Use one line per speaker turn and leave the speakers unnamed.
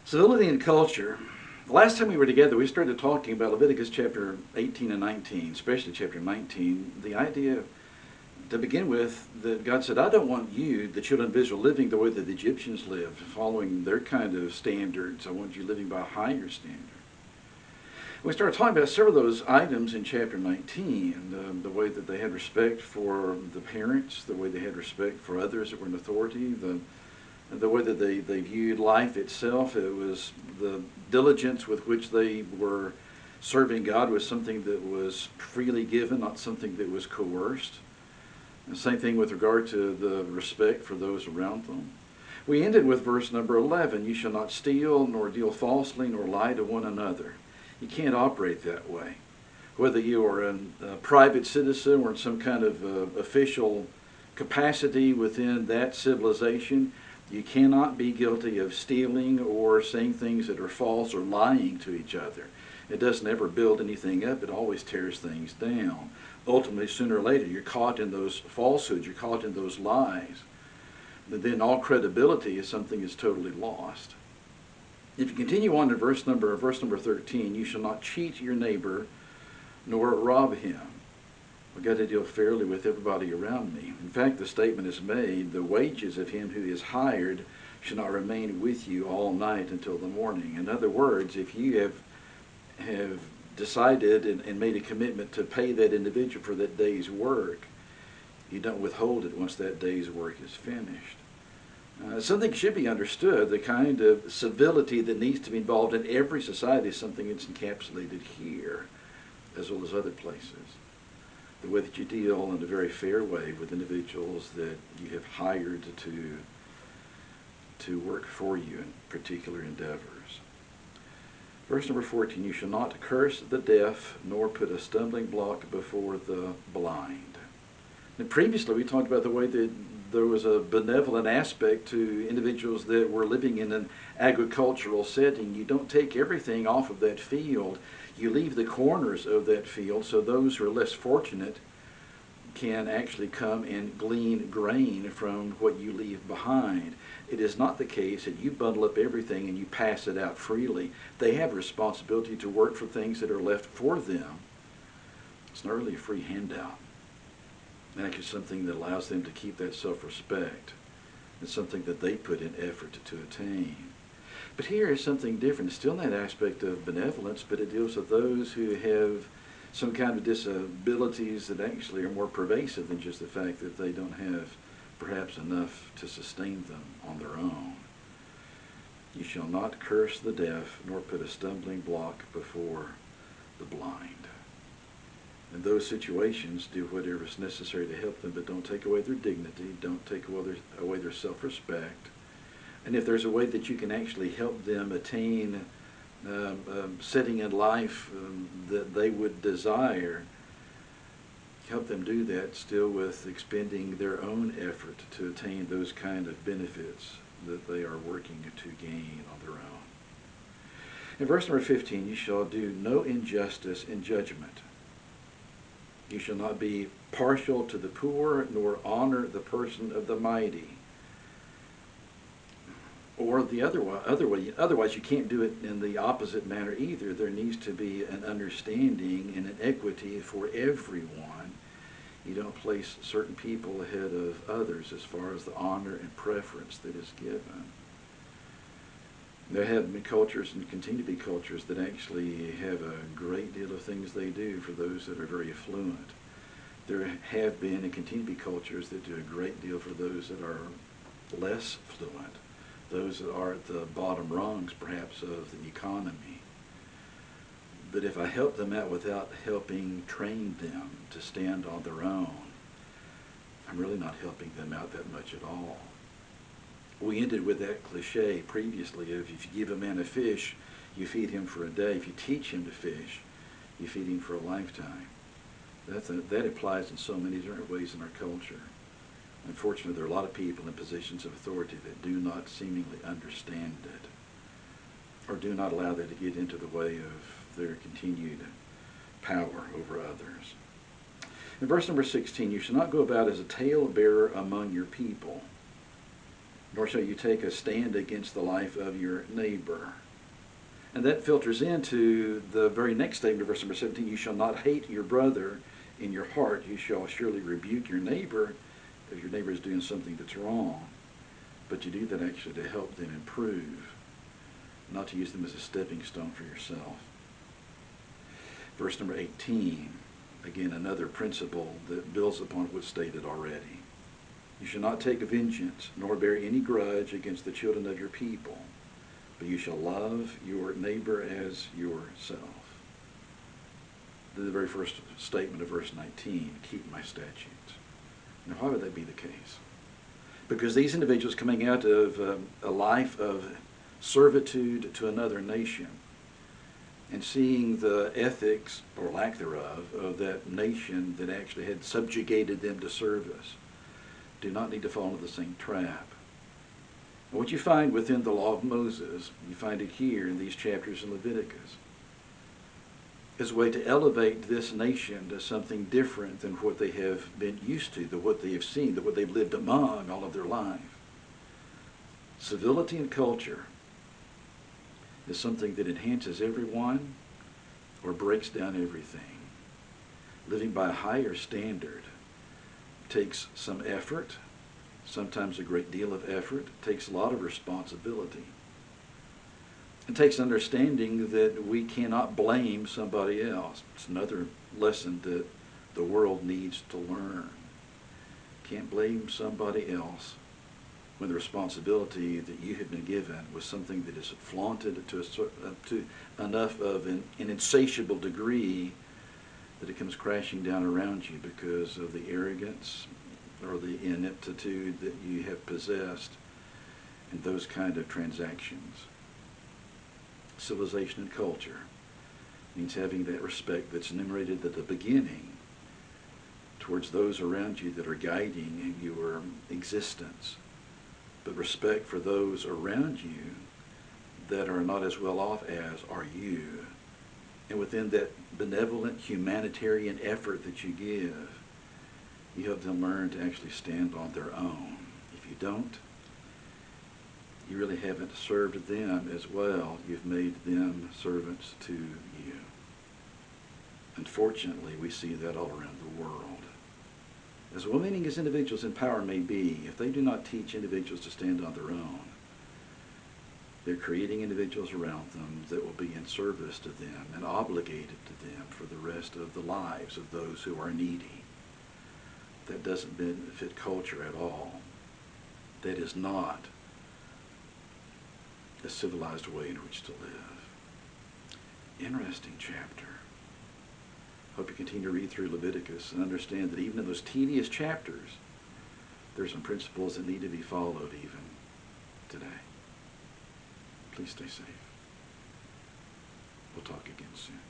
Civility and culture. The last time we were together, we started talking about Leviticus chapter 18 and 19, especially chapter 19. The idea, to begin with, that God said, I don't want you, the children of Israel, living the way that the Egyptians lived, following their kind of standards. I want you living by a higher standard. We started talking about several of those items in chapter 19, the way that they had respect for the parents, the way they had respect for others that were in authority, the way that they viewed life itself. It was the diligence with which they were serving God was something that was freely given, not something that was coerced. The same thing with regard to the respect for those around them. We ended with verse number 11, you shall not steal, nor deal falsely, nor lie to one another. You can't operate that way. Whether you are a private citizen or in some kind of official capacity within that civilization, you cannot be guilty of stealing or saying things that are false or lying to each other. It doesn't ever build anything up. It always tears things down. Ultimately, sooner or later, you're caught in those falsehoods. You're caught in those lies. But then all credibility is something that's totally lost. If you continue on to verse number 13, you shall not cheat your neighbor nor rob him. I've got to deal fairly with everybody around me. In fact, the statement is made, the wages of him who is hired shall not remain with you all night until the morning. In other words, if you have decided and made a commitment to pay that individual for that day's work, you don't withhold it once that day's work is finished. Something should be understood. The kind of civility that needs to be involved in every society is something that's encapsulated here, as well as other places. The way that you deal in a very fair way with individuals that you have hired to work for you in particular endeavors. Verse number 14, you shall not curse the deaf, nor put a stumbling block before the blind. And previously we talked about the way that there was a benevolent aspect to individuals that were living in an agricultural setting. You don't take everything off of that field. You leave the corners of that field so those who are less fortunate can actually come and glean grain from what you leave behind. It is not the case that you bundle up everything and you pass it out freely. They have a responsibility to work for things that are left for them. It's not really a free handout. It's actually something that allows them to keep that self-respect. It's something that they put in effort to attain. But here is something different. It's still in that aspect of benevolence, but it deals with those who have some kind of disabilities that actually are more pervasive than just the fact that they don't have perhaps enough to sustain them on their own. You shall not curse the deaf, nor put a stumbling block before the blind. In those situations, do whatever is necessary to help them, but don't take away their dignity, don't take away their self-respect. And if there's a way that you can actually help them attain setting in life that they would desire, help them do that still with expending their own effort to attain those kind of benefits that they are working to gain on their own. In verse number 15, you shall do no injustice in judgment. You shall not be partial to the poor, nor honor the person of the mighty. Or the other way, otherwise you can't do it in the opposite manner either. There needs to be an understanding and an equity for everyone. You don't place certain people ahead of others as far as the honor and preference that is given. There have been cultures and continue to be cultures that actually have a great deal of things they do for those that are very affluent. There have been and continue to be cultures that do a great deal for those that are less fluent, those that are at the bottom rungs perhaps of the economy. But if I help them out without helping train them to stand on their own, I'm really not helping them out that much at all. We ended with that cliche previously of if you give a man a fish, you feed him for a day. If you teach him to fish, you feed him for a lifetime. That applies in so many different ways in our culture. Unfortunately, there are a lot of people in positions of authority that do not seemingly understand it, or do not allow that to get into the way of their continued power over others. In verse number 16, you shall not go about as a talebearer among your people. nor shall you take a stand against the life of your neighbor. And that filters into the very next statement of verse number 17, you shall not hate your brother in your heart. You shall surely rebuke your neighbor if your neighbor is doing something that's wrong. But you do that actually to help them improve, not to use them as a stepping stone for yourself. Verse number 18, again, another principle that builds upon what's stated already. You shall not take vengeance, nor bear any grudge against the children of your people, but you shall love your neighbor as yourself. The very first statement of verse 19, keep my statutes. Now, why would that be the case? Because these individuals coming out of a life of servitude to another nation and seeing the ethics, or lack thereof, of that nation that actually had subjugated them to service, do not need to fall into the same trap. And what you find within the law of Moses, you find it here in these chapters in Leviticus, is a way to elevate this nation to something different than what they have been used to, than what they have seen, than what they've lived among all of their life. Civility and culture is something that enhances everyone or breaks down everything. Living by a higher standard takes some effort, sometimes a great deal of effort, takes a lot of responsibility. It takes understanding that we cannot blame somebody else. It's another lesson that the world needs to learn. Can't blame somebody else when the responsibility that you have been given was something that is flaunted to enough of an insatiable degree that it comes crashing down around you because of the arrogance or the ineptitude that you have possessed in those kind of transactions. Civilization and culture means having that respect that's enumerated at the beginning towards those around you that are guiding your existence, but respect for those around you that are not as well off as are you. And within that benevolent humanitarian effort that you give, you help them learn to actually stand on their own. If you don't, you really haven't served them as well. You've made them servants to you. Unfortunately, we see that all around the world. As well-meaning as individuals in power may be, if they do not teach individuals to stand on their own, they're creating individuals around them that will be in service to them and obligated to them for the rest of the lives of those who are needy. That doesn't benefit culture at all. That is not a civilized way in which to live. Interesting chapter. Hope you continue to read through Leviticus and understand that even in those tedious chapters, there's some principles that need to be followed even today. Please stay safe. We'll talk again soon.